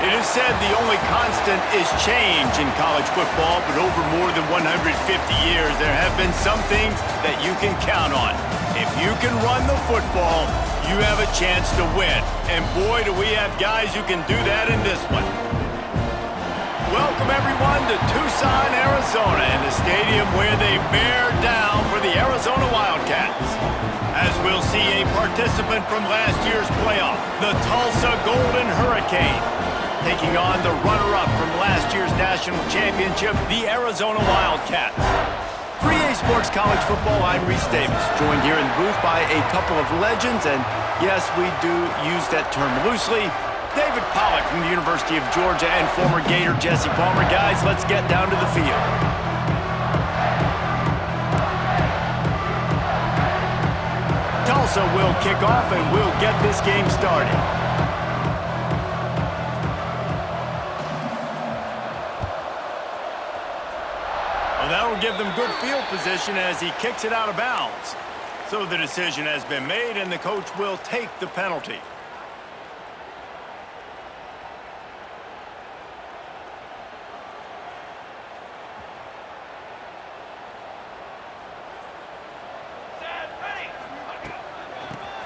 It is said the only constant is change in college football, but over more than 150 years, there have been some things that you can count on. If you can run the football, you have a chance to win. And boy, do we have guys who can do that in this one. Welcome, everyone, to Tucson, Arizona, and the stadium where they bear down for the Arizona Wildcats. As we'll see a participant from last year's playoff, the Tulsa Golden Hurricane, taking on the runner-up from last year's national championship, the Arizona Wildcats. For EA Sports College Football, I'm Reese Davis, joined here in the booth by a couple of legends, and yes, we do use that term loosely. David Pollack from the University of Georgia and former Gator Jesse Palmer. Guys, let's get down to the field. Tulsa will kick off and we'll get this game started. Well, that will give them good field position as he kicks it out of bounds. So the decision has been made and the coach will take the penalty.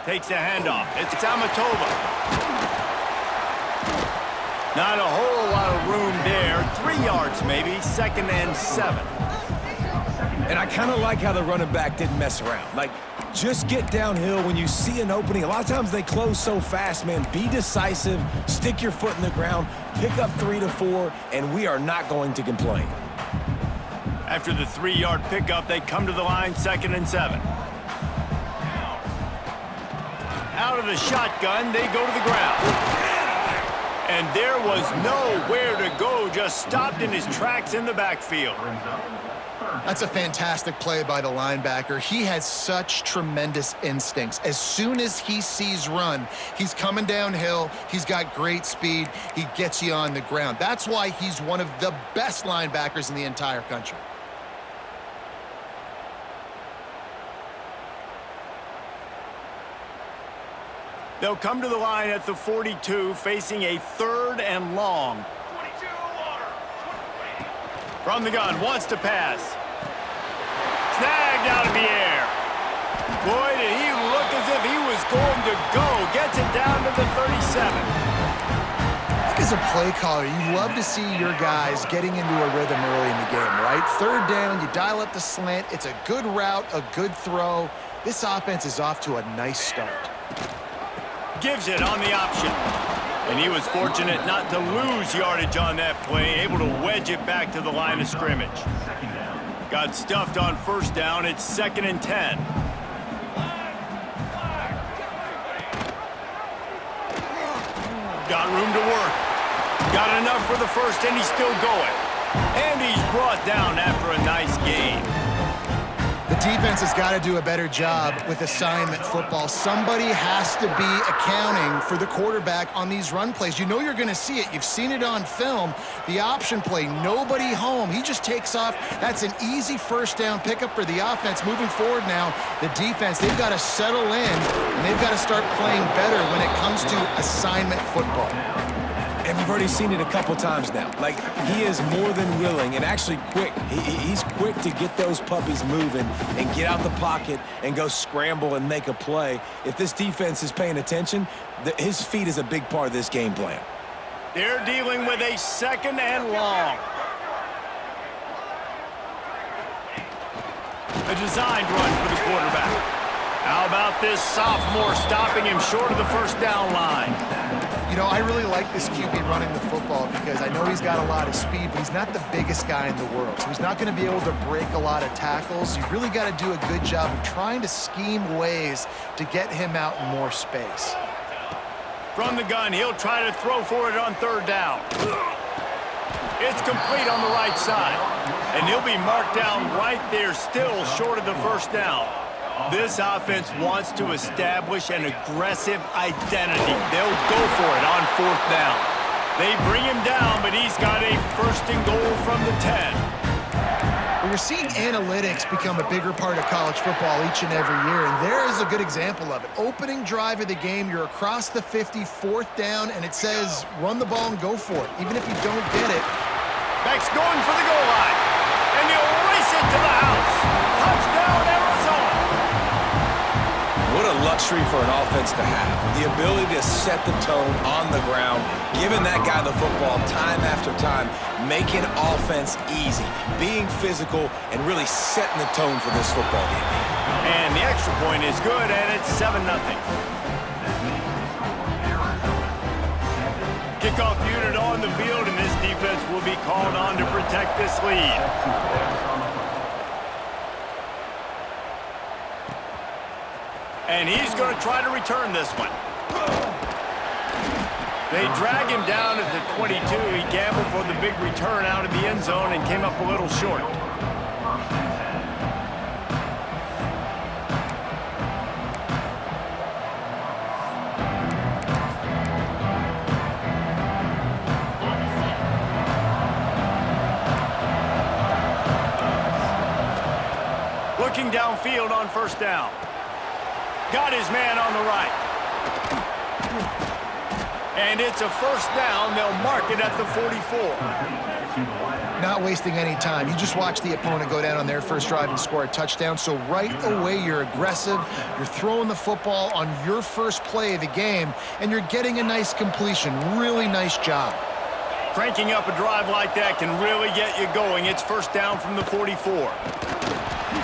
Takes the handoff. It's Amatova. Not a whole lot of room there. 3 yards maybe. 2nd and 7. And I kind of like how the running back didn't mess around. Like, just get downhill when you see an opening. A lot of times they close so fast, man. Be decisive. Stick your foot in the ground. Pick up 3 to 4, and we are not going to complain. After the 3-yard pickup, they come to the line, 2nd and 7. Out of the shotgun, they go to the ground. And there was nowhere to go, just stopped in his tracks in the backfield. That's a fantastic play by the linebacker. He has such tremendous instincts. As soon as he sees run, he's coming downhill. He's got great speed. He gets you on the ground. That's why he's one of the best linebackers in the entire country. They'll come to the line at the 42, facing a 3rd and long. From the gun, wants to pass. Snagged out of the air. Boy, did he look as if he was going to go. Gets it down to the 37. I think as a play caller, you love to see your guys getting into a rhythm early in the game, right? 3rd down, you dial up the slant. It's a good route, a good throw. This offense is off to a nice start. Gives it on the option. And he was fortunate not to lose yardage on that play, able to wedge it back to the line of scrimmage. Got stuffed on 1st down. It's 2nd and 10. Got room to work. Got enough for the 1st, and he's still going. And he's brought down after a nice gain. The defense has got to do a better job with assignment football. Somebody has to be accounting for the quarterback on these run plays. You know you're going to see it. You've seen it on film. The option play, nobody home. He just takes off. That's an easy 1st down pickup for the offense. Moving forward now, the defense, they've got to settle in, and they've got to start playing better when it comes to assignment football. And we've already seen it a couple times now. Like, he is more than willing and actually quick. He's quick to get those puppies moving and get out the pocket and go scramble and make a play. If this defense is paying attention, his feet is a big part of this game plan. They're dealing with a 2nd and long. A designed run for the quarterback. How about this sophomore stopping him short of the 1st down line? You know, I really like this QB running the football because I know he's got a lot of speed, but he's not the biggest guy in the world. So he's not going to be able to break a lot of tackles. You really got to do a good job of trying to scheme ways to get him out in more space. From the gun, he'll try to throw for it on 3rd down. It's complete on the right side. And he'll be marked down right there, still short of the 1st down. This offense wants to establish an aggressive identity. They'll go for it on 4th down. They bring him down, but he's got a 1st and goal from the 10. Well, you're seeing analytics become a bigger part of college football each and every year, and there is a good example of it. Opening drive of the game, you're across the 50, 4th down, and it says run the ball and go for it. Even if you don't get it. Beck's going for the goal line, and he'll race it to the house. Touchdown, Arizona. What a luxury for an offense to have. The ability to set the tone on the ground, giving that guy the football time after time, making offense easy, being physical, and really setting the tone for this football game. And the extra point is good, and it's 7-0. Kickoff unit on the field, and this defense will be called on to protect this lead. And he's going to try to return this one. They drag him down at the 22. He gambled for the big return out of the end zone and came up a little short. Looking downfield on 1st down. Got his man on the right. And it's a 1st down. They'll mark it at the 44. Not wasting any time. You just watch the opponent go down on their first drive and score a touchdown. So right away, you're aggressive. You're throwing the football on your first play of the game, and you're getting a nice completion. Really nice job. Cranking up a drive like that can really get you going. It's 1st down from the 44.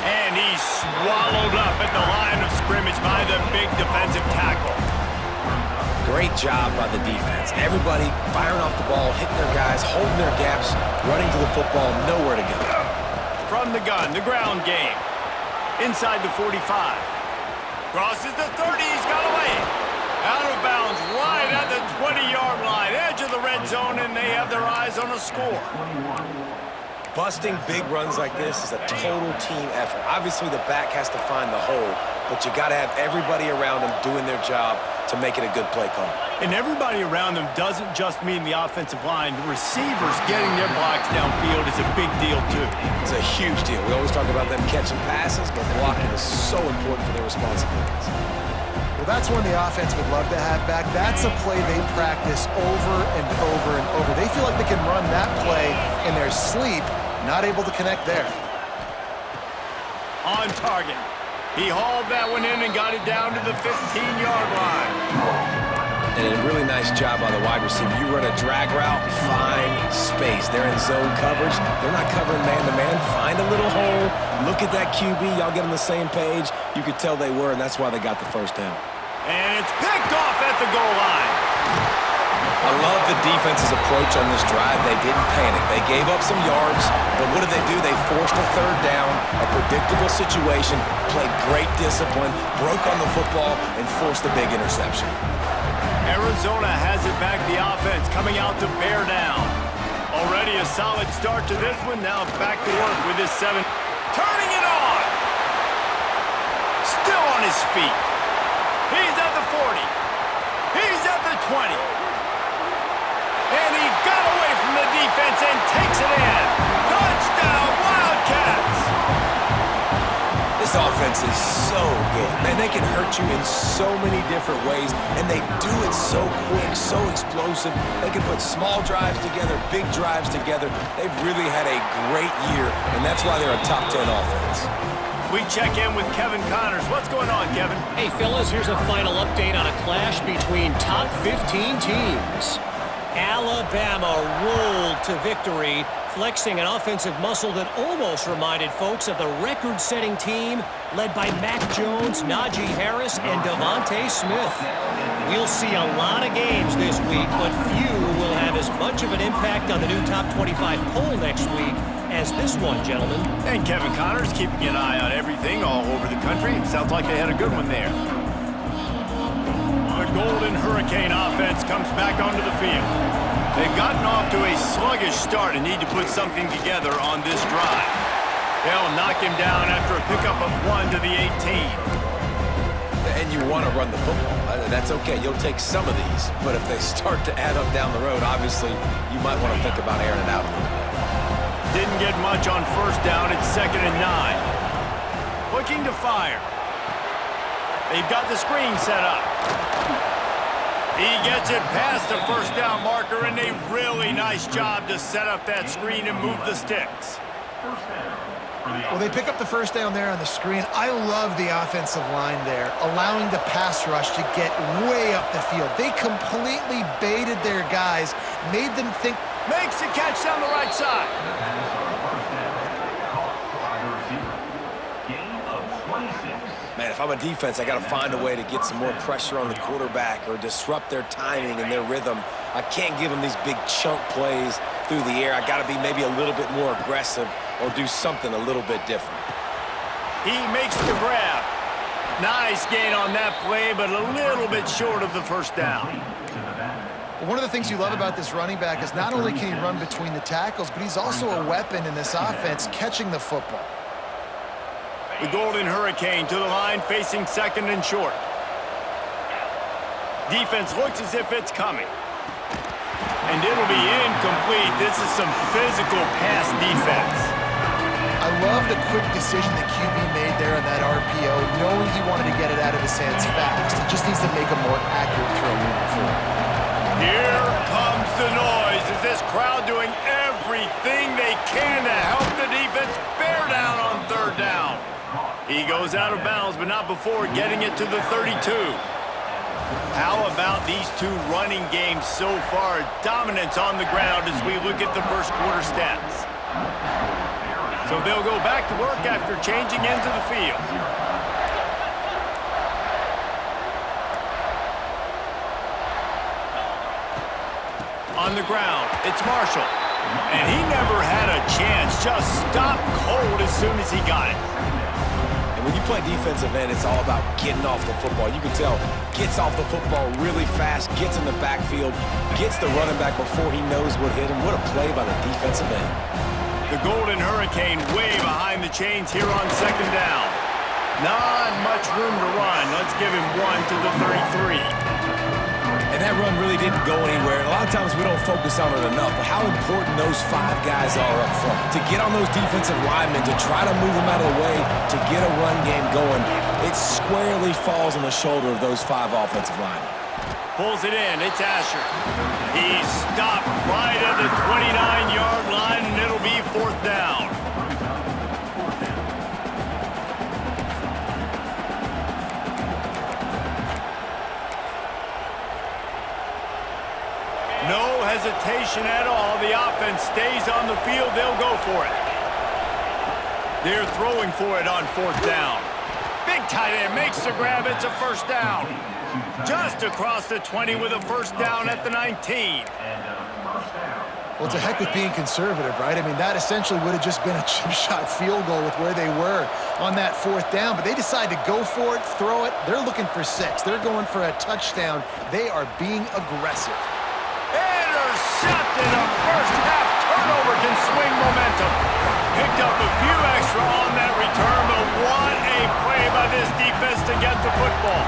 And he's swallowed up at the line of scrimmage by the big defensive tackle. Great job by the defense. Everybody firing off the ball, hitting their guys, holding their gaps, running to the football, nowhere to go. From the gun, the ground game. Inside the 45. Crosses the 30, he's got away. Out of bounds, right at the 20-yard line. Edge of the red zone, and they have their eyes on a score. Busting big runs like this is a total team effort. Obviously, the back has to find the hole, but you got to have everybody around them doing their job to make it a good play call. And everybody around them doesn't just mean the offensive line. The receivers getting their blocks downfield is a big deal, too. It's a huge deal. We always talk about them catching passes, but blocking is so important for their responsibilities. Well, that's one the offense would love to have back. That's a play they practice over and over and over. They feel like they can run that play in their sleep. Not able to connect there. On target. He hauled that one in and got it down to the 15-yard line. And a really nice job by the wide receiver. You run a drag route, find space. They're in zone coverage. They're not covering man-to-man. Find a little hole. Look at that QB. Y'all get on the same page. You could tell they were, and that's why they got the 1st down. And it's picked off at the goal line. I love the defense's approach on this drive. They didn't panic. They gave up some yards, but what did they do? They forced a 3rd down, a predictable situation, played great discipline, broke on the football, and forced a big interception. Arizona has it back, the offense coming out to bear down. Already a solid start to this one. Now back to work with his 7. Turning it on. Still on his feet. He's at the 40. He's at the 20. And he got away from the defense and takes it in. Touchdown, Wildcats! This offense is so good. Man, they can hurt you in so many different ways, and they do it so quick, so explosive. They can put small drives together, big drives together. They've really had a great year, and that's why they're a top 10 offense. We check in with Kevin Connors. What's going on, Kevin? Hey, fellas, here's a final update on a clash between top 15 teams. Alabama rolled to victory, flexing an offensive muscle that almost reminded folks of the record-setting team led by Mac Jones, Najee Harris, and Devontae Smith. We'll see a lot of games this week, but few will have as much of an impact on the new top 25 poll next week as this one, gentlemen. And Kevin Connors keeping an eye on everything all over the country. Sounds like they had a good one there. The Golden Hurricane offense comes back onto the field. They've gotten off to a sluggish start and need to put something together on this drive. They'll knock him down after a pickup of 1 to the 18. And you want to run the football. That's okay. You'll take some of these. But if they start to add up down the road, obviously, you might want to think about airing it out a little bit. didn't get much on first down. It's 2nd and 9. Looking to fire. They've got the screen set up. He gets it past the first down marker, and a really nice job to set up that screen and move the sticks. Well, they pick up the first down there on the screen. I love the offensive line there, allowing the pass rush to get way up the field. They completely baited their guys, made them think. Makes the catch down the right side. Man, if I'm a defense, I got to find a way to get some more pressure on the quarterback or disrupt their timing and their rhythm. I can't give them these big chunk plays through the air. I got to be maybe a little bit more aggressive or do something a little bit different. He makes the grab. Nice gain on that play, but a little bit short of the first down. One of the things you love about this running back is not only can he run between the tackles, but he's also a weapon in this offense, catching the football. The Golden Hurricane to the line, facing 2nd and short. Defense looks as if it's coming. And it'll be incomplete. This is some physical pass defense. I love the quick decision the QB made there on that RPO, knowing he wanted to get it out of his hands fast. He just needs to make a more accurate throw moving forward. Here comes the noise. Is this crowd doing everything they can to help the defense bear down on 3rd down? He goes out of bounds, but not before getting it to the 32. How about these two running games so far? Dominance on the ground as we look at the first quarter stats. So they'll go back to work after changing into the field. On the ground, it's Marshall. And he never had a chance. Just stopped cold as soon as he got it. When you play defensive end, it's all about getting off the football. You can tell, gets off the football really fast, gets in the backfield, gets the running back before he knows what hit him. What a play by the defensive end. The Golden Hurricane way behind the chains here on 2nd down. Not much room to run. Let's give him 1 to the 33. And that run really didn't go anywhere. And a lot of times we don't focus on it enough, but how important those 5 guys are up front. To get on those defensive linemen, to try to move them out of the way, to get a run game going, it squarely falls on the shoulder of those 5 offensive linemen. Pulls it in. It's Asher. He's stopped right at the 29-yard line, and it'll be 4th down. No hesitation at all. The offense stays on the field. They'll go for it. They're throwing for it on 4th down. Big tight end makes the grab. It's a 1st down. Just across the 20 with a 1st down at the 19. Well, it's a heck with being conservative, right? I mean, that essentially would have just been a chip shot field goal with where they were on that 4th down. But they decide to go for it, throw it. They're looking for 6. They're going for a touchdown. They are being aggressive. Intercepted. A first-half turnover can swing momentum. Picked up a few extra on that return, but what a play by this defense to get the football.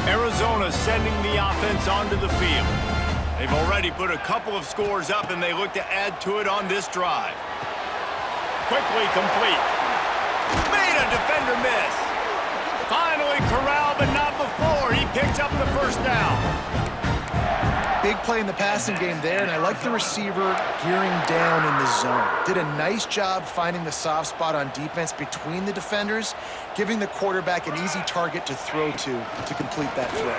Arizona sending the offense onto the field. They've already put a couple of scores up, and they look to add to it on this drive. Quickly complete. Made a defender miss. Finally corralled, but not before. He picks up the 1st down. Big play in the passing game there, and I like the receiver gearing down in the zone. Did a nice job finding the soft spot on defense between the defenders, giving the quarterback an easy target to throw to complete that throw.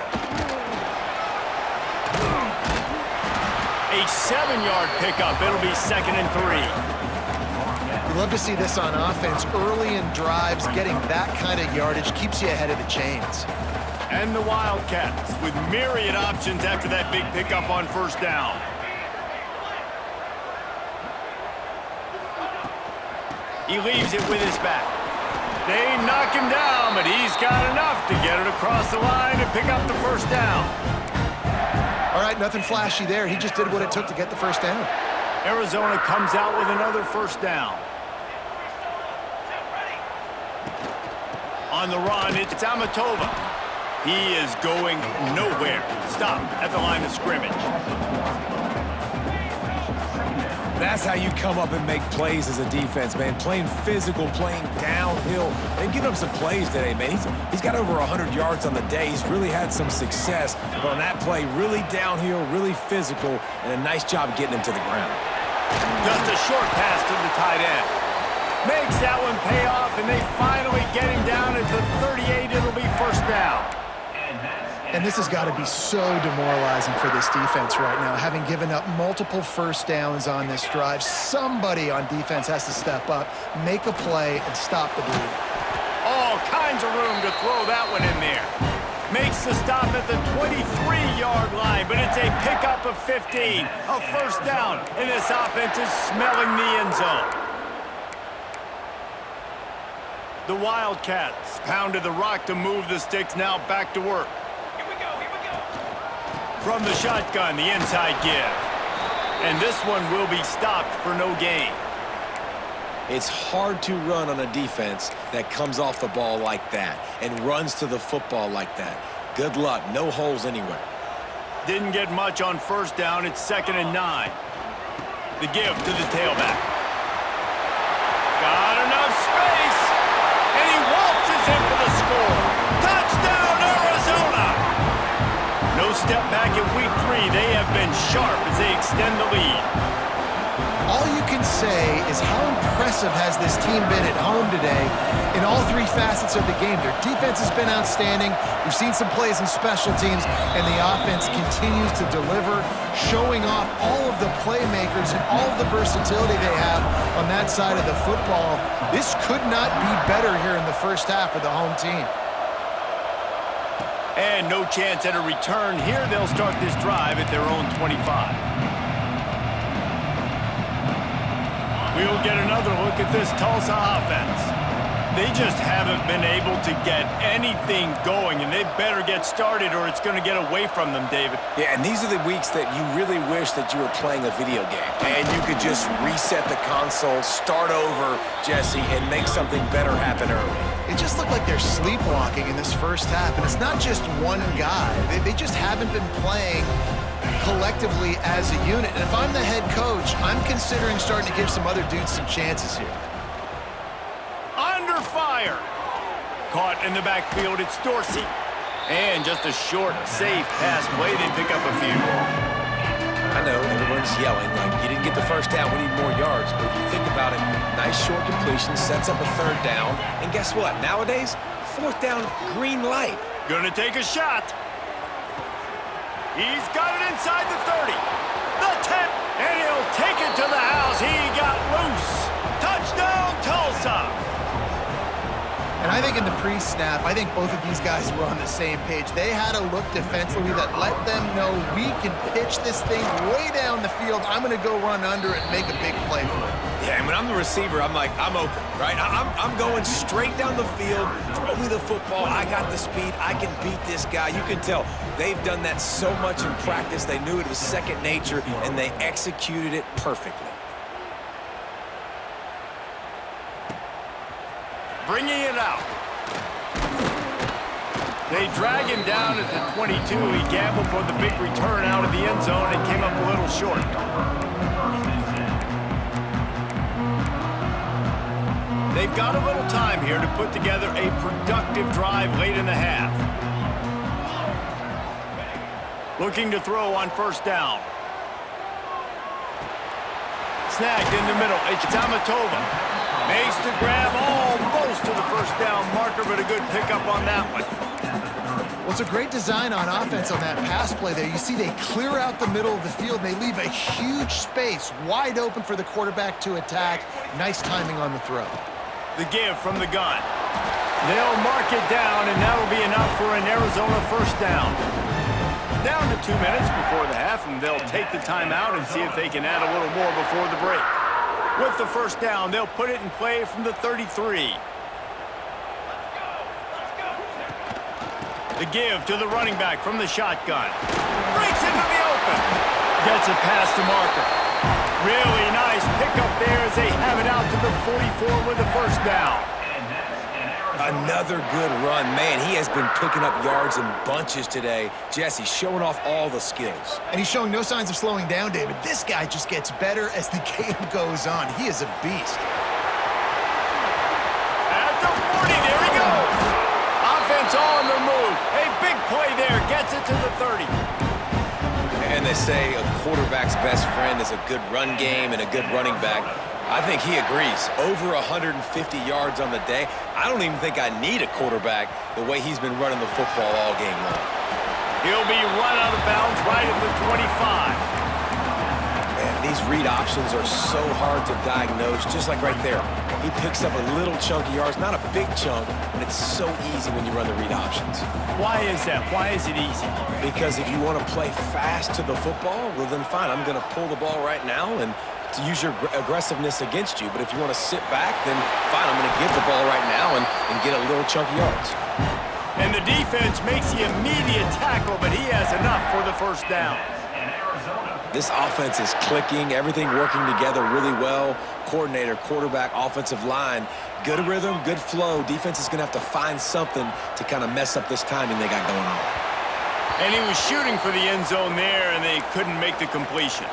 A 7-yard pickup. It'll be 2nd and 3. We love to see this on offense. Early in drives, getting that kind of yardage keeps you ahead of the chains. And the Wildcats with myriad options after that big pickup on 1st down. He leaves it with his back. They knock him down, but he's got enough to get it across the line and pick up the 1st down. All right, nothing flashy there. He just did what it took to get the 1st down. Arizona comes out with another 1st down. On the run, it's Amatova. He is going nowhere. Stop at the line of scrimmage. That's how you come up and make plays as a defense, man. Playing physical, playing downhill. They've given up some plays today, man. He's got over 100 yards on the day. He's really had some success. But on that play, really downhill, really physical, and a nice job getting him to the ground. Just a short pass to the tight end. Makes that one pay off, and they finally get him down at the 38. It'll be first down. And this has got to be so demoralizing for this defense right now, having given up multiple first downs on this drive. Somebody on defense has to step up, make a play, and stop the bleeding. All kinds of room to throw that one in there. Makes the stop at the 23-yard line, but it's a pickup of 15. A first down, and this offense is smelling the end zone. The Wildcats pounded the rock to move the sticks, now back to work. From the shotgun, the inside give. And this one will be stopped for no gain. It's hard to run on a defense that comes off the ball like that and runs to the football like that. Good luck. No holes anywhere. Didn't get much on first down. It's 2nd and 9. The give to the tailback. Got enough space. And he waltzes in for the score. Touchdown, Arizona! No step back in week 3. They have been sharp as they extend the lead. All you can say is how impressive has this team been at home today in all 3 facets of the game. Their defense has been outstanding. We've seen some plays in special teams, and the offense continues to deliver, showing off all of the playmakers and all of the versatility they have on that side of the football. This could not be better here in the first half for the home team. And no chance at a return here. They'll start this drive at their own 25. We'll get another look at this Tulsa offense. They just haven't been able to get anything going, and they better get started or it's going to get away from them, David. Yeah, and these are the weeks that you really wish that you were playing a video game and you could just reset the console, start over, Jesse, and make something better happen early. It just looked like they're sleepwalking in this first half, and it's not just one guy. They just haven't been playing collectively as a unit. And if I'm the head coach, I'm considering starting to give some other dudes some chances here. Under fire. Caught in the backfield, it's Dorsey. And just a short, safe pass play. They pick up a few. I know, everyone's yelling, like, you didn't get the first down, we need more yards. But if you think about it, nice short completion, sets up a 3rd down. And guess what? Nowadays, 4th down, green light. Gonna take a shot. He's got it inside the 30. The 10. And he'll take it to the house. He got loose. Touchdown, Tulsa. And I think in the pre-snap, I think both of these guys were on the same page. They had a look defensively that let them know we can pitch this thing way down the field. I'm going to go run under it and make a big play for it. Yeah, and when I'm the receiver, I'm like, I'm open, right? I'm going straight down the field. Throw me the football. I got the speed. I can beat this guy. You can tell they've done that so much in practice. They knew it was second nature, and they executed it perfectly. Bringing it out. They drag him down at the 22. He gambled for the big return out of the end zone and came up a little short. They've got a little time here to put together a productive drive late in the half. Looking to throw on first down. Snagged in the middle. It's Amatova. Makes the grab almost to the first down marker, but a good pickup on that one. Well, it's a great design on offense on that pass play there. You see they clear out the middle of the field. They leave a huge space wide open for the quarterback to attack. Nice timing on the throw. The give from the gun. They'll mark it down, and that'll be enough for an Arizona first down. Down to 2 minutes before the half, and they'll take the timeout and see if they can add a little more before the break. With the first down, they'll put it in play from the 33. The give to the running back from the shotgun. Breaks into the open. Gets it past the marker. Really nice pickup there as they have it out to the 44 with the first down. Another good run. Man, he has been picking up yards in bunches today. Jesse showing off all the skills. And he's showing no signs of slowing down, David. This guy just gets better as the game goes on. He is a beast. At the 40, there he goes. Offense on the move. A big play there, gets it to the 30. And they say a quarterback's best friend is a good run game and a good running back. I think he agrees. Over 150 yards on the day. I don't even think I need a quarterback the way he's been running the football all game long. He'll be run out of bounds right at the 25. Man, these read options are so hard to diagnose, just like right there. He picks up a little chunk of yards, not a big chunk, but it's so easy when you run the read options. Why is that? Why is it easy? Because if you want to play fast to the football, well then fine, I'm going to pull the ball right now and to use your aggressiveness against you. But if you want to sit back, then fine, I'm going to give the ball right now and get a little chunk of yards. And the defense makes the immediate tackle, but he has enough for the first down. This offense is clicking, everything working together really well. Coordinator, quarterback, offensive line, good rhythm, good flow. Defense is going to have to find something to kind of mess up this timing they got going on. And he was shooting for the end zone there, and they couldn't make the completion.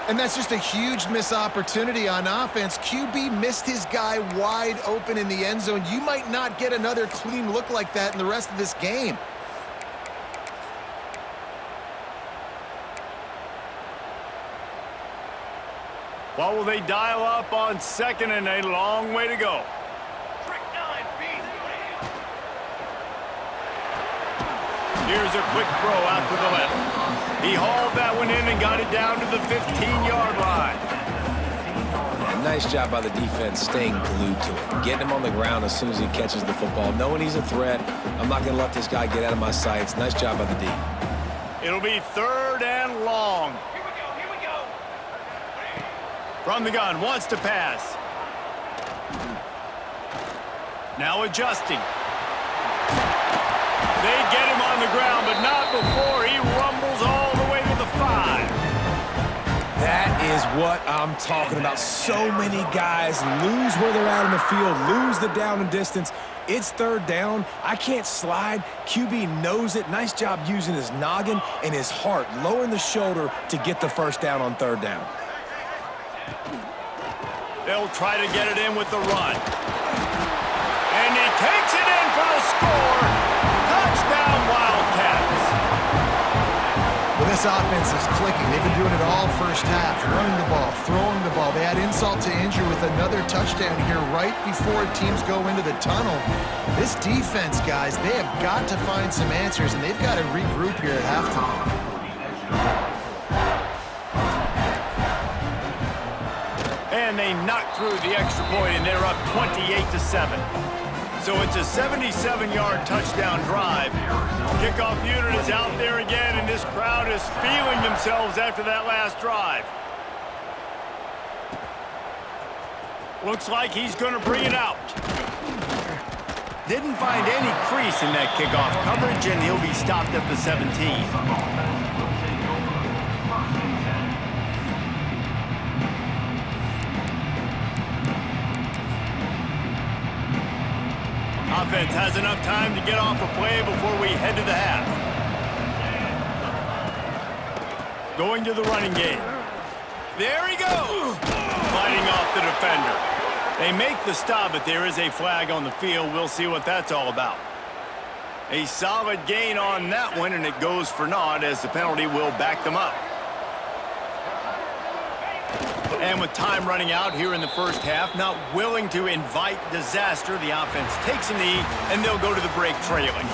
And that's just a huge missed opportunity on offense. QB missed his guy wide open in the end zone. You might not get another clean look like that in the rest of this game. What will they dial up on second and a long way to go? Here's a quick throw out to the left. He hauled that one in and got it down to the 15-yard line. And nice job by the defense staying glued to it. Getting him on the ground as soon as he catches the football. Knowing he's a threat, I'm not going to let this guy get out of my sights. Nice job by the D. It'll be third and long. Here we go. From the gun, wants to pass. Now adjusting. They get him on the ground, but not before he rumbles all the way to the 5. That is what I'm talking about. So many guys lose where they're at in the field, lose the down and distance. It's third down. I can't slide. QB knows it. Nice job using his noggin and his heart, lowering the shoulder to get the first down on third down. They'll try to get it in with the run. And he takes it in for the score. Touchdown, Wildcats. Well, this offense is clicking. They've been doing it all first half, running the ball, throwing the ball. They add insult to injury with another touchdown here right before teams go into the tunnel. This defense, guys, they have got to find some answers, and they've got to regroup here at halftime. And they knock through the extra point, and they're up 28-7. So it's a 77-yard touchdown drive. Kickoff unit is out there again, and this crowd is feeling themselves after that last drive. Looks like he's going to bring it out. Didn't find any crease in that kickoff coverage, and he'll be stopped at the 17. Offense has enough time to get off a play before we head to the half. Going to the running game. There he goes! Fighting off the defender. They make the stop, but there is a flag on the field. We'll see what that's all about. A solid gain on that one, and it goes for naught as the penalty will back them up. And with time running out here in the first half, not willing to invite disaster, the offense takes a knee, and they'll go to the break trailing.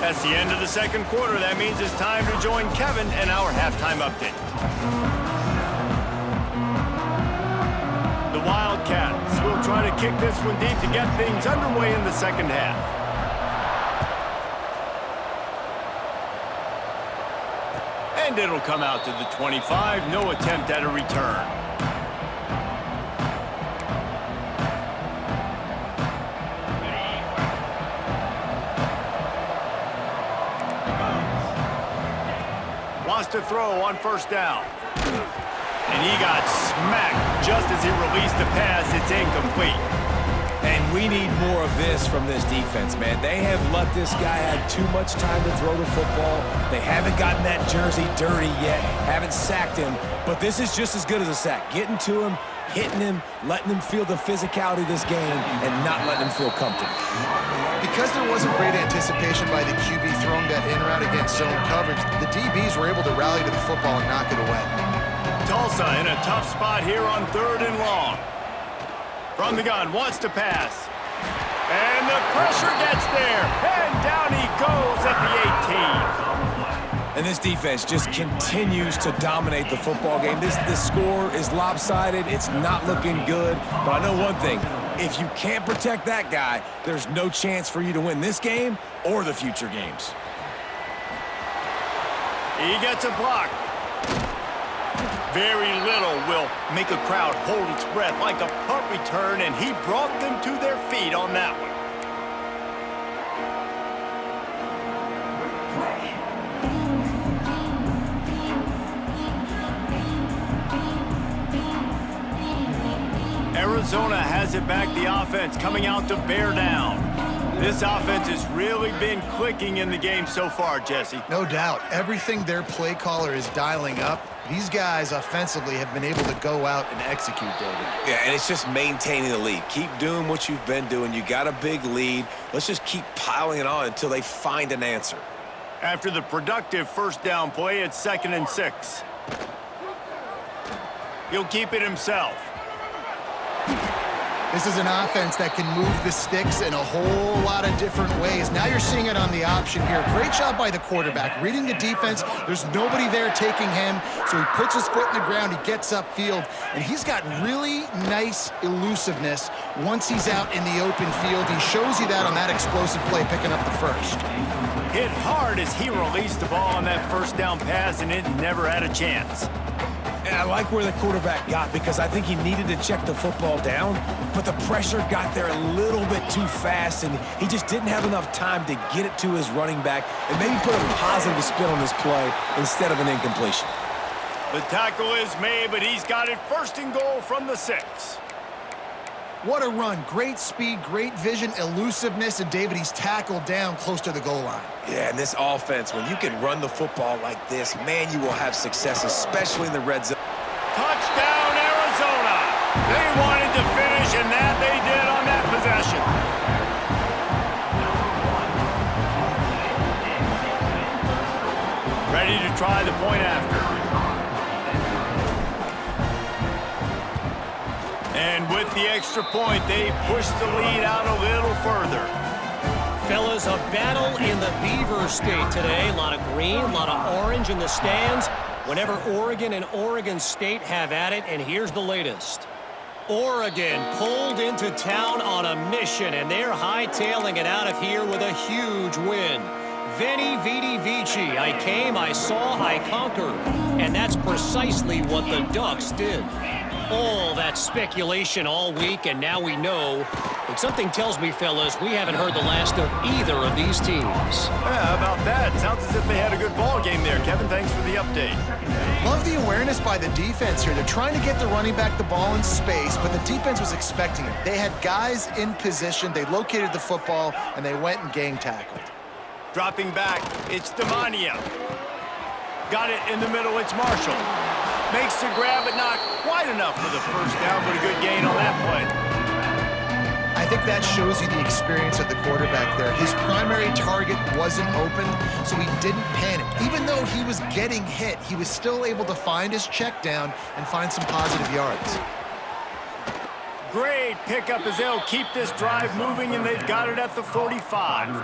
That's the end of the second quarter. That means it's time to join Kevin and our halftime update. The Wildcats will try to kick this one deep to get things underway in the second half. And it'll come out to the 25. No attempt at a return. Wants to throw on first down. And he got smacked just as he released the pass. It's incomplete. And we need more of this from this defense, man. They have let this guy have too much time to throw the football. They haven't gotten that jersey dirty yet, haven't sacked him, but this is just as good as a sack. Getting to him, hitting him, letting him feel the physicality of this game, and not letting him feel comfortable. Because there wasn't great anticipation by the QB throwing that in route against zone coverage, the DBs were able to rally to the football and knock it away. Tulsa in a tough spot here on 3rd and long. From the gun, wants to pass. And the pressure gets there. And down he goes at the 18. And this defense just continues to dominate the football game. This score is lopsided. It's not looking good. But I know one thing. If you can't protect that guy, there's no chance for you to win this game or the future games. He gets a block. Very little will make a crowd hold its breath like a punt return, and he brought them to their feet on that one. Arizona has it back, the offense coming out to bear down. This offense has really been clicking in the game so far, Jesse. No doubt. Everything their play caller is dialing up, these guys offensively have been able to go out and execute, David. Yeah, and it's just maintaining the lead. Keep doing what you've been doing. You got a big lead. Let's just keep piling it on until they find an answer. After the productive first down play, it's 2nd and 6. He'll keep it himself. This is an offense that can move the sticks in a whole lot of different ways. Now you're seeing it on the option here. Great job by the quarterback. Reading the defense, there's nobody there taking him, so he puts his foot in the ground, he gets upfield, and he's got really nice elusiveness once he's out in the open field. He shows you that on that explosive play, picking up the first. Hit hard as he released the ball on that first down pass, and it never had a chance. And I like where the quarterback got because I think he needed to check the football down, but the pressure got there a little bit too fast, and he just didn't have enough time to get it to his running back and maybe put a positive spin on his play instead of an incompletion. The tackle is made, but he's got it 1st and goal from the 6. What a run. Great speed, great vision, elusiveness, and David, he's tackled down close to the goal line. Yeah, and this offense, when you can run the football like this, man, you will have success, especially in the red zone. Touchdown, Arizona! They wanted to finish, and that they did on that possession. Ready to try the point after. And with the extra point, they push the lead out a little further. Fellas, a battle in the Beaver State today. A lot of green, a lot of orange in the stands. Whenever Oregon and Oregon State have at it, and here's the latest. Oregon pulled into town on a mission, and they're hightailing it out of here with a huge win. Veni, Vidi, Vici. I came, I saw, I conquered. And that's precisely what the Ducks did. All that speculation all week, and now we know. But something tells me, fellas, we haven't heard the last of either of these teams. Yeah, how about that? Sounds as if they had a good ball game there. Kevin, thanks for the update. Love the awareness by the defense here. They're trying to get the running back the ball in space, but the defense was expecting it. They had guys in position. They located the football, and they went and gang tackled. Dropping back, it's Demania. Got it in the middle, it's Marshall. Makes the grab, but not quite enough for the first down, but a good gain on that play. I think that shows you the experience of the quarterback there. His primary target wasn't open, so he didn't panic. Even though he was getting hit, he was still able to find his check down and find some positive yards. Great pickup as they'll keep this drive moving, and they've got it at the 45.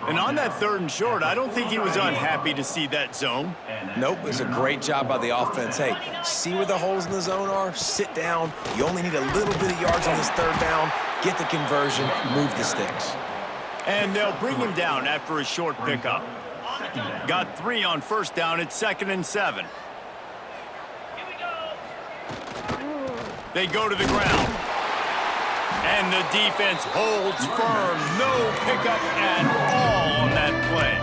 And on that 3rd and short, I don't think he was unhappy to see that zone. Nope, it was a great job by the offense. Hey, see where the holes in the zone are? Sit down. You only need a little bit of yards on this 3rd down. Get the conversion, move the sticks. And they'll bring him down after a short pickup. Got 3 on 1st down. It's 2nd and 7. They go to the ground. And the defense holds firm. No pickup at all on that play.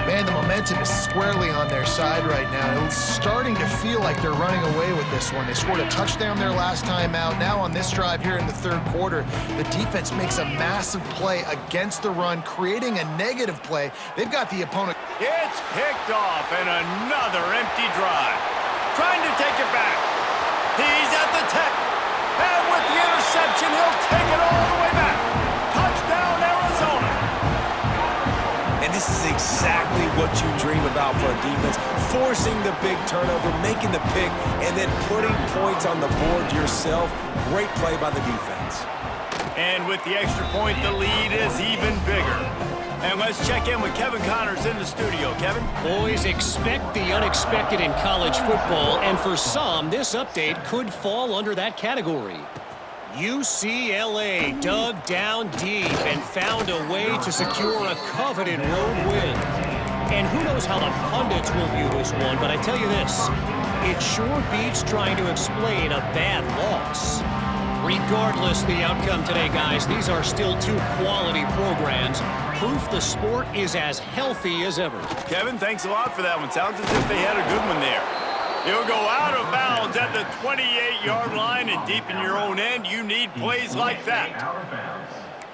Man, the momentum is squarely on their side right now. It's starting to feel like they're running away with this one. They scored a touchdown their last time out. Now on this drive here in the third quarter, the defense makes a massive play against the run, creating a negative play. They've got the opponent. It's picked off and another empty drive. Trying to take it back. He's at the 10. And with the interception, he'll take it all the way back. Touchdown, Arizona. And this is exactly what you dream about for a defense. Forcing the big turnover, making the pick, and then putting points on the board yourself. Great play by the defense. And with the extra point, the lead is even bigger. And let's check in with Kevin Connors in the studio. Kevin? Boys, expect the unexpected in college football, and for some, this update could fall under that category. UCLA dug down deep and found a way to secure a coveted road win. And who knows how the pundits will view this one, but I tell you this, it sure beats trying to explain a bad loss. Regardless the outcome today, guys, these are still two quality programs. Proof the sport is as healthy as ever. Kevin, thanks a lot for that one. Sounds as if they had a good one there. He'll go out of bounds at the 28-yard line, and deep in your own end, you need plays like that.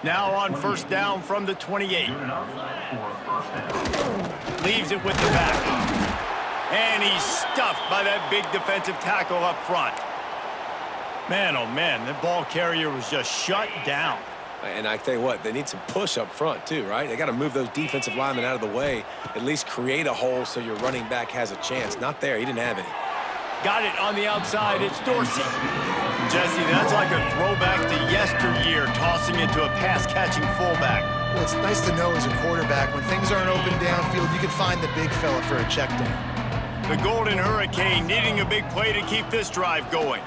Now on first down from the 28. Leaves it with the back. And he's stuffed by that big defensive tackle up front. Man, oh man, the ball carrier was just shut down. And I tell you what, they need some push up front too, right? They got to move those defensive linemen out of the way, at least create a hole so your running back has a chance. Not there, he didn't have any. Got it on the outside, it's Dorsey. Jesse, that's like a throwback to yesteryear, tossing it to a pass-catching fullback. Well, it's nice to know as a quarterback, when things aren't open downfield, you can find the big fella for a check down. The Golden Hurricane needing a big play to keep this drive going.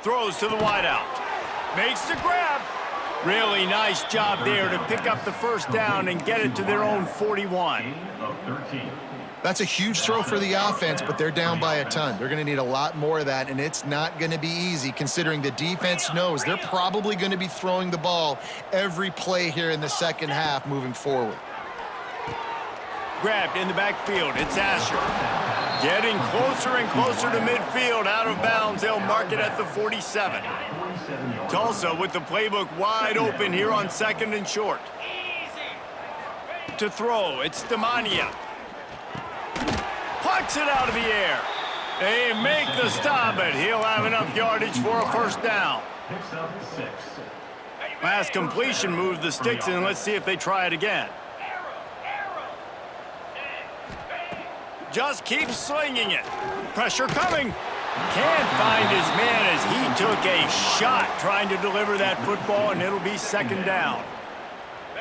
Throws to the wideout. Makes the grab. Really nice job there to pick up the first down and get it to their own 41. That's a huge throw for the offense, but they're down by a ton. They're going to need a lot more of that, and it's not going to be easy considering the defense knows they're probably going to be throwing the ball every play here in the second half moving forward. Grabbed in the backfield. It's Asher. Getting closer and closer to midfield. Out of bounds. They'll mark it at the 47. Tulsa with the playbook wide open here on second and short. To throw. It's Stamania. Plucks it out of the air. They make the stop, but he'll have enough yardage for a first down. Last completion moved the sticks in. Let's see if they try it again. Just keeps slinging it. Pressure coming. Can't find his man as he took a shot trying to deliver that football, and it'll be second down.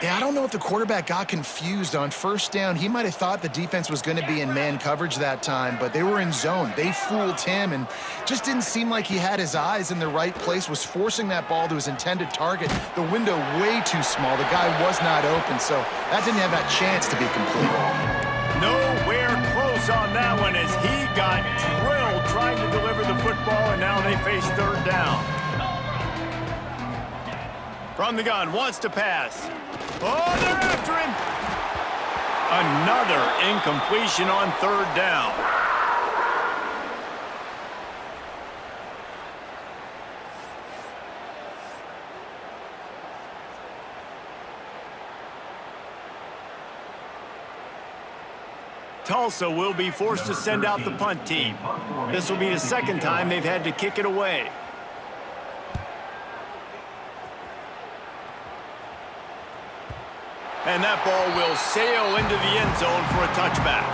Yeah, I don't know if the quarterback got confused on first down. He might have thought the defense was going to be in man coverage that time, but they were in zone. They fooled him and just didn't seem like he had his eyes in the right place, was forcing that ball to his intended target. The window way too small. The guy was not open, so that didn't have that chance to be complete. Nowhere close on that one as he got drilled trying to deliver the football, and now they face third down. From the gun, wants to pass. Oh, they're after him. Another incompletion on third down. Tulsa will be forced to send out the punt team. This will be the second time they've had to kick it away. And that ball will sail into the end zone for a touchback.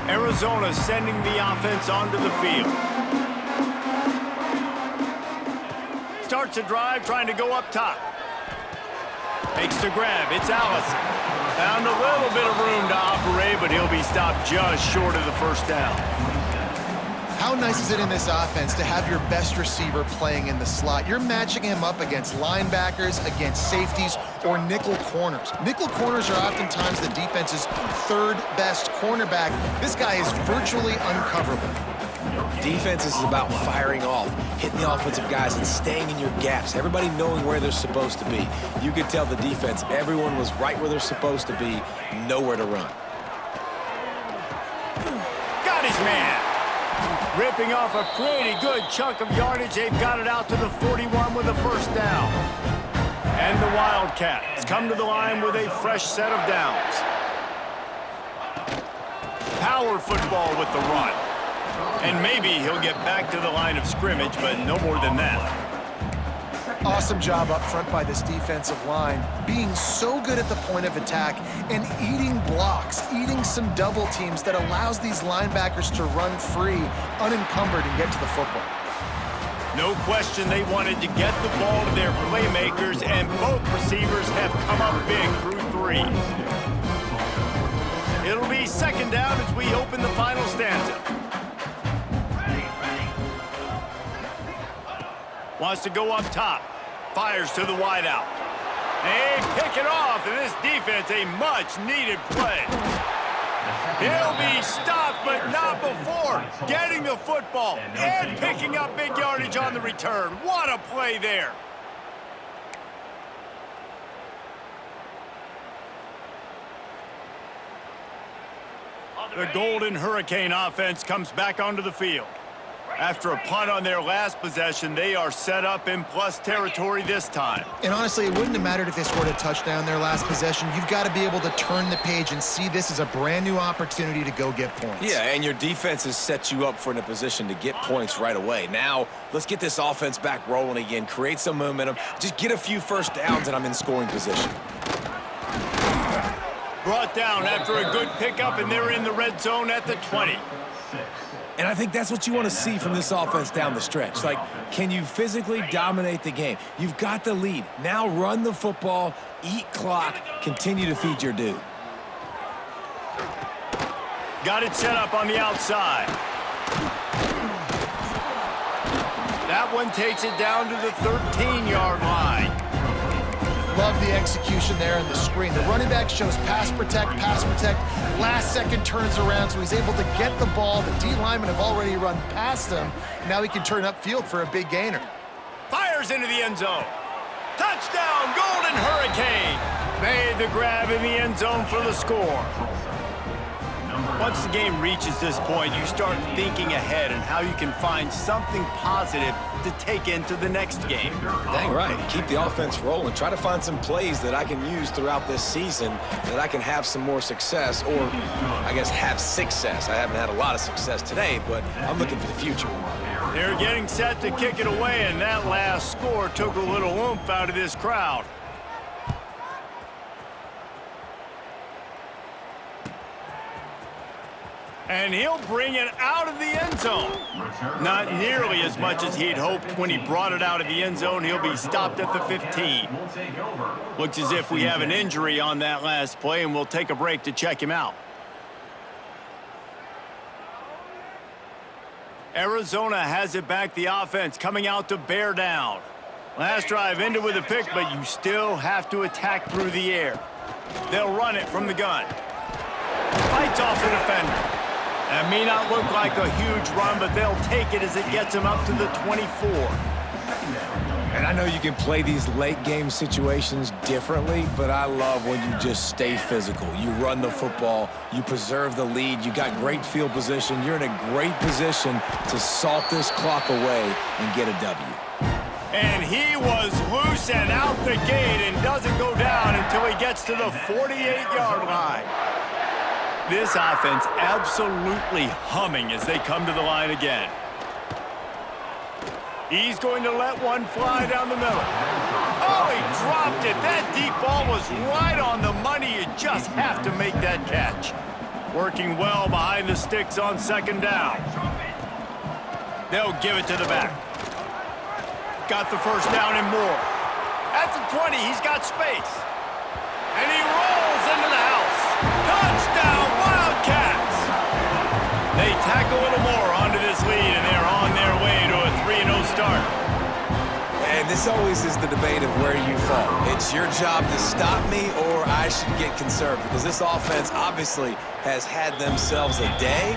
Arizona sending the offense onto the field. Starts a drive trying to go up top. Makes the grab. It's Allison. Found a little bit of room to operate, but he'll be stopped just short of the first down. How nice is it in this offense to have your best receiver playing in the slot? You're matching him up against linebackers, against safeties, or nickel corners. Nickel corners are oftentimes the defense's third best cornerback. This guy is virtually uncoverable. Defense is about firing off, hitting the offensive guys, and staying in your gaps. Everybody knowing where they're supposed to be. You could tell the defense, everyone was right where they're supposed to be, nowhere to run. Got his man. Ripping off a pretty good chunk of yardage. They've got it out to the 41 with a first down. And the Wildcats come to the line with a fresh set of downs. Power football with the run. And maybe he'll get back to the line of scrimmage, but no more than that. Awesome job up front by this defensive line, being so good at the point of attack and eating blocks, eating some double teams that allows these linebackers to run free, unencumbered, and get to the football. No question they wanted to get the ball to their playmakers, and both receivers have come up big through three. It'll be second down as we open the final stanza. Wants to go up top. Fires to the wideout. They pick it off, and this defense a much-needed play. He'll be stopped, but not before getting the football and picking up big yardage on the return. What a play there. The Golden Hurricane offense comes back onto the field. After a punt on their last possession, they are set up in plus territory this time. And honestly, it wouldn't have mattered if they scored a touchdown their last possession. You've got to be able to turn the page and see this as a brand new opportunity to go get points. Yeah, and your defense has set you up for in a position to get points right away. Now, let's get this offense back rolling again, create some momentum, just get a few first downs, and I'm in scoring position. Brought down after a good pickup, and they're in the red zone at the 20. And I think that's what you want to see from this offense down the stretch. Like, can you physically dominate the game? You've got the lead. Now run the football, eat clock, continue to feed your dude. Got it set up on the outside. That one takes it down to the 13-yard line. Love the execution there in the screen. The running back shows pass protect, last second turns around, so he's able to get the ball. The D linemen have already run past him. Now he can turn upfield for a big gainer. Fires into the end zone. Touchdown, Golden Hurricane. Made the grab in the end zone for the score. Once the game reaches this point, you start thinking ahead and how you can find something positive to take into the next game. Dang right. Keep the offense rolling. Try to find some plays that I can use throughout this season that I can have some more success, or I guess have success. I haven't had a lot of success today, but I'm looking for the future. They're getting set to kick it away, and that last score took a little oomph out of this crowd. And he'll bring it out of the end zone. Not nearly as much as he'd hoped when he brought it out of the end zone. He'll be stopped at the 15. Looks as if we have an injury on that last play, and we'll take a break to check him out. Arizona has it back, the offense coming out to bear down. Last drive ended with a pick, but you still have to attack through the air. They'll run it from the gun. Fights off the defender. That may not look like a huge run, but they'll take it as it gets them up to the 24. And I know you can play these late game situations differently, but I love when you just stay physical. You run the football, you preserve the lead, you got great field position, you're in a great position to salt this clock away and get a W. And he was loose and out the gate and doesn't go down until he gets to the 48-yard line. This offense absolutely humming as they come to the line again. He's going to let one fly down the middle. Oh, he dropped it. That deep ball was right on the money. You just have to make that catch. Working well behind the sticks on second down. They'll give it to the back. Got the first down and more. At the 20, he's got space. And he rolls into the house. Touchdown, Wildcats! They tack a little more onto this lead, and they're on their way to a 3-0 start. And this always is the debate of where you fall. It's your job to stop me, or I should get conservative, because this offense obviously has had themselves a day,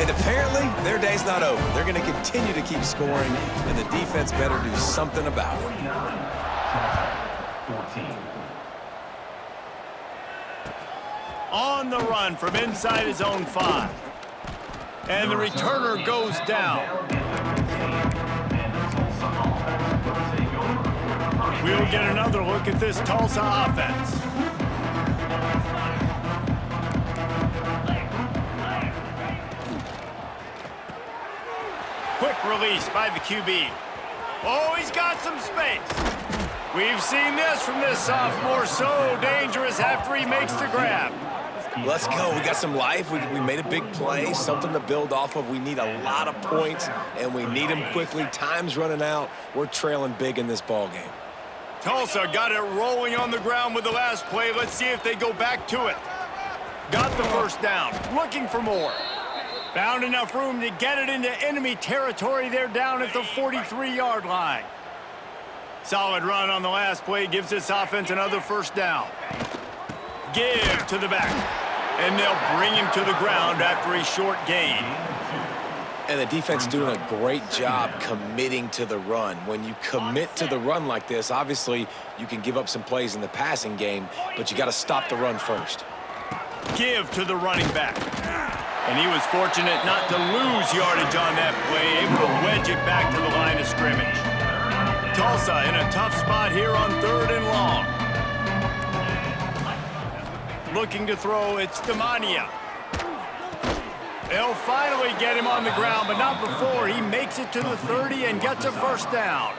and apparently their day's not over. They're going to continue to keep scoring, and the defense better do something about it. 14. On the run from inside his own 5. And the returner goes down. We'll get another look at this Tulsa offense. Quick release by the QB. Oh, he's got some space. We've seen this from this sophomore, so dangerous after he makes the grab. Let's go. We got some life. We made a big play, something to build off of. We need a lot of points, and we need them quickly. Time's running out. We're trailing big in this ball game. Tulsa got it rolling on the ground with the last play. Let's see if they go back to it. Got the first down. Looking for more. Found enough room to get it into enemy territory. They're down at the 43-yard line. Solid run on the last play. Gives this offense another first down. Give to the back. And they'll bring him to the ground after a short gain. And the defense doing a great job committing to the run. When you commit to the run like this, obviously you can give up some plays in the passing game, but you got to stop the run first. Give to the running back. And he was fortunate not to lose yardage on that play, able to wedge it back to the line of scrimmage. Tulsa in a tough spot here on 3rd and long. Looking to throw, it's Demania. They'll finally get him on the ground, but not before he makes it to the 30 and gets a first down.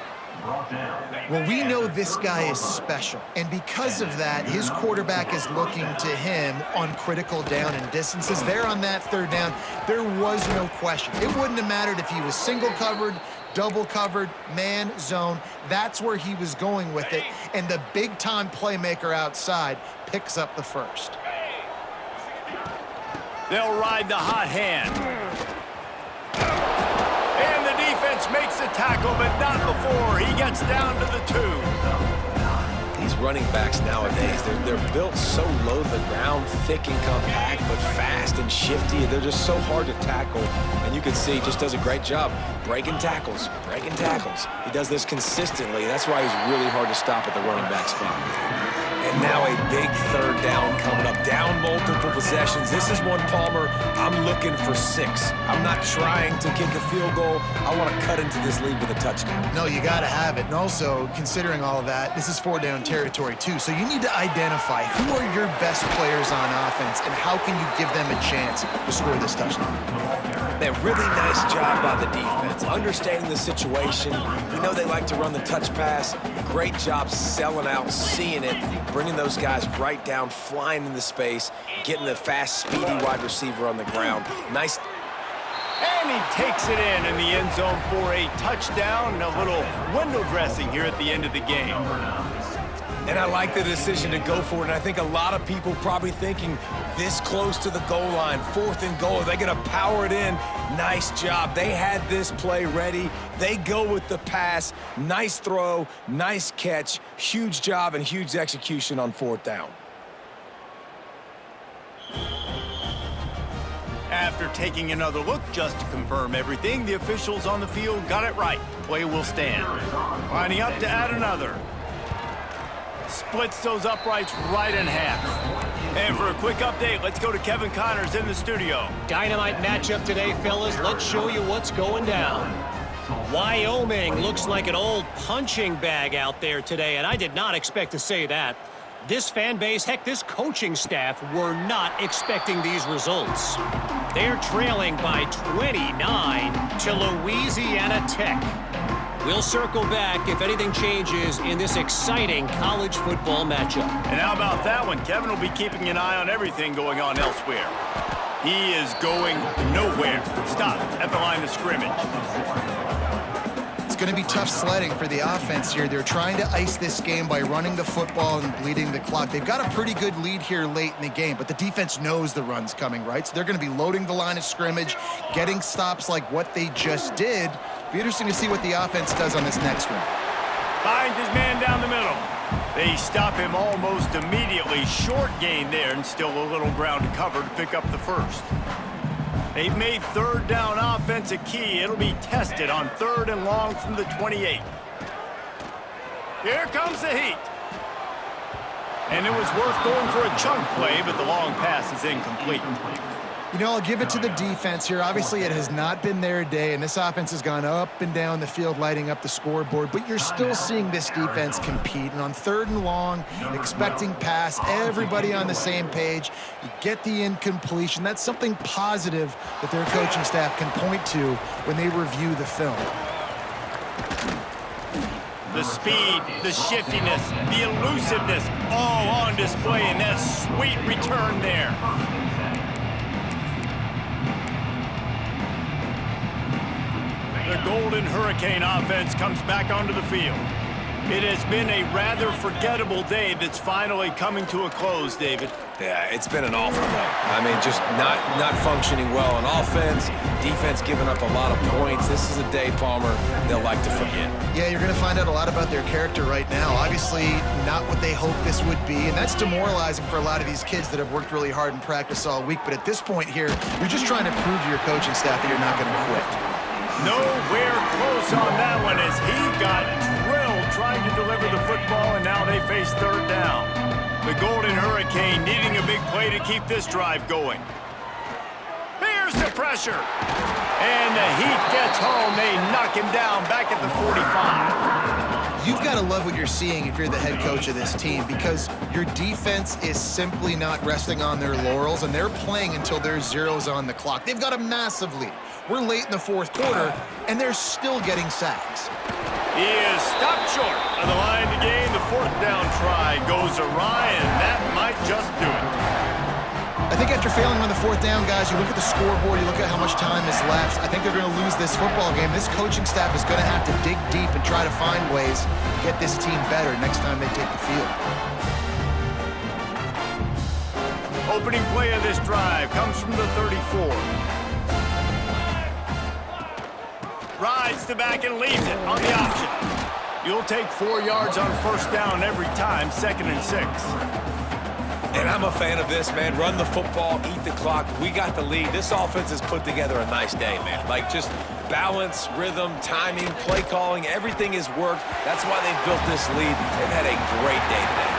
Well, we know this guy is special, and because of that, his quarterback is looking to him on critical down and distances. There on that 3rd down, there was no question. It wouldn't have mattered if he was single covered, double covered, man, zone. That's where he was going with it, and the big-time playmaker outside picks up the first. They'll ride the hot hand. And the defense makes the tackle, but not before he gets down to the 2. These running backs nowadays, they're built so low to the ground, thick and compact, but fast and shifty. They're just so hard to tackle. And you can see he just does a great job breaking tackles, breaking tackles. He does this consistently. That's why he's really hard to stop at the running back spot. And now a big 3rd down coming up. Down multiple possessions. This is one, Palmer, I'm looking for 6. I'm not trying to kick a field goal. I want to cut into this lead with a touchdown. No, you got to have it. And also, considering all of that, this is 4-down territory, too. So you need to identify who are your best players on offense and how can you give them a chance to score this touchdown. A really nice job by the defense, understanding the situation. We know they like to run the touch pass. Great job selling out, seeing it, bringing those guys right down, flying into space, getting the fast, speedy wide receiver on the ground. Nice. And he takes it in the end zone for a touchdown and a little window dressing here at the end of the game. And I like the decision to go for it. And I think a lot of people probably thinking this close to the goal line, 4th and goal, are they going to power it in? Nice job. They had this play ready. They go with the pass. Nice throw, nice catch, huge job and huge execution on 4th down. After taking another look just to confirm everything, the officials on the field got it right. The play will stand. Lining up to add another. Splits those uprights right in half. And for a quick update, let's go to Kevin Connors in the studio. Dynamite matchup today, fellas. Let's show you what's going down. Wyoming looks like an old punching bag out there today, and I did not expect to say that. This fan base, heck, this coaching staff were not expecting these results. They're trailing by 29 to Louisiana Tech. We'll circle back if anything changes in this exciting college football matchup. And how about that one? Kevin will be keeping an eye on everything going on elsewhere. He is going nowhere. Stop at the line of scrimmage. It's going to be tough sledding for the offense here. They're trying to ice this game by running the football and bleeding the clock. They've got a pretty good lead here late in the game, but the defense knows the run's coming, right? So they're going to be loading the line of scrimmage, getting stops like what they just did. Be interesting to see what the offense does on this next one. Finds his man down the middle. They stop him almost immediately. Short gain there, and still a little ground to cover to pick up the first. They've made third down offense a key. It'll be tested on 3rd and long from the 28. Here comes the heat. And it was worth going for a chunk play, but the long pass is incomplete. You know, I'll give it to the defense here. Obviously, it has not been their day, and this offense has gone up and down the field, lighting up the scoreboard, but you're still seeing this defense compete. And on 3rd and long, expecting pass, everybody on the same page. You get the incompletion. That's something positive that their coaching staff can point to when they review the film. The speed, the shiftiness, the elusiveness, all on display, and that sweet return there. The Golden Hurricane offense comes back onto the field. It has been a rather forgettable day that's finally coming to a close, David. Yeah, it's been an awful day. I mean, just not functioning well on offense, defense giving up a lot of points. This is a day, Palmer, they'll like to forget. Yeah, you're going to find out a lot about their character right now. Obviously, not what they hoped this would be, and that's demoralizing for a lot of these kids that have worked really hard in practice all week. But at this point here, you're just trying to prove to your coaching staff that you're not going to quit. Nowhere close on that one as he got drilled trying to deliver the football, and now they face 3rd down. The Golden Hurricane needing a big play to keep this drive going. Here's the pressure. And the Heat gets home. They knock him down back at the 45. You've got to love what you're seeing if you're the head coach of this team, because your defense is simply not resting on their laurels, and they're playing until there's zeros on the clock. They've got a massive lead. We're late in the 4th quarter, and they're still getting sacks. He is stopped short of the line to gain. The 4th down try goes awry, and that might just do it. I think after failing on the 4th down, guys, you look at the scoreboard, you look at how much time is left. I think they're going to lose this football game. This coaching staff is going to have to dig deep and try to find ways to get this team better next time they take the field. Opening play of this drive comes from the 34. Rides the back and leaves it on the option. You'll take 4 yards on 1st down every time, 2nd and 6. And I'm a fan of this, man. Run the football, eat the clock. We got the lead. This offense has put together a nice day, man. Like, just balance, rhythm, timing, play calling, everything has worked. That's why they've built this lead. They've had a great day today.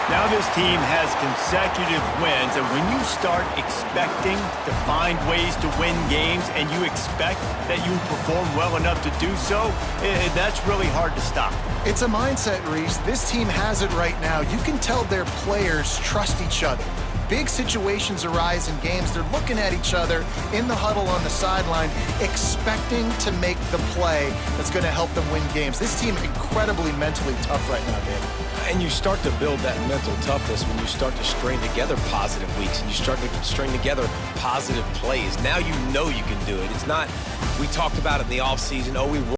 Now this team has consecutive wins, and when you start expecting to find ways to win games and you expect that you perform well enough to do so, that's really hard to stop. It's a mindset, Reese. This team has it right now. You can tell their players trust each other. Big situations arise in games. They're looking at each other in the huddle on the sideline, expecting to make the play that's going to help them win games. This team incredibly mentally tough right now, David. And you start to build that mental toughness when you start to string together positive weeks and you start to string together positive plays. Now you know you can do it. It's not, we talked about it in the offseason, oh, we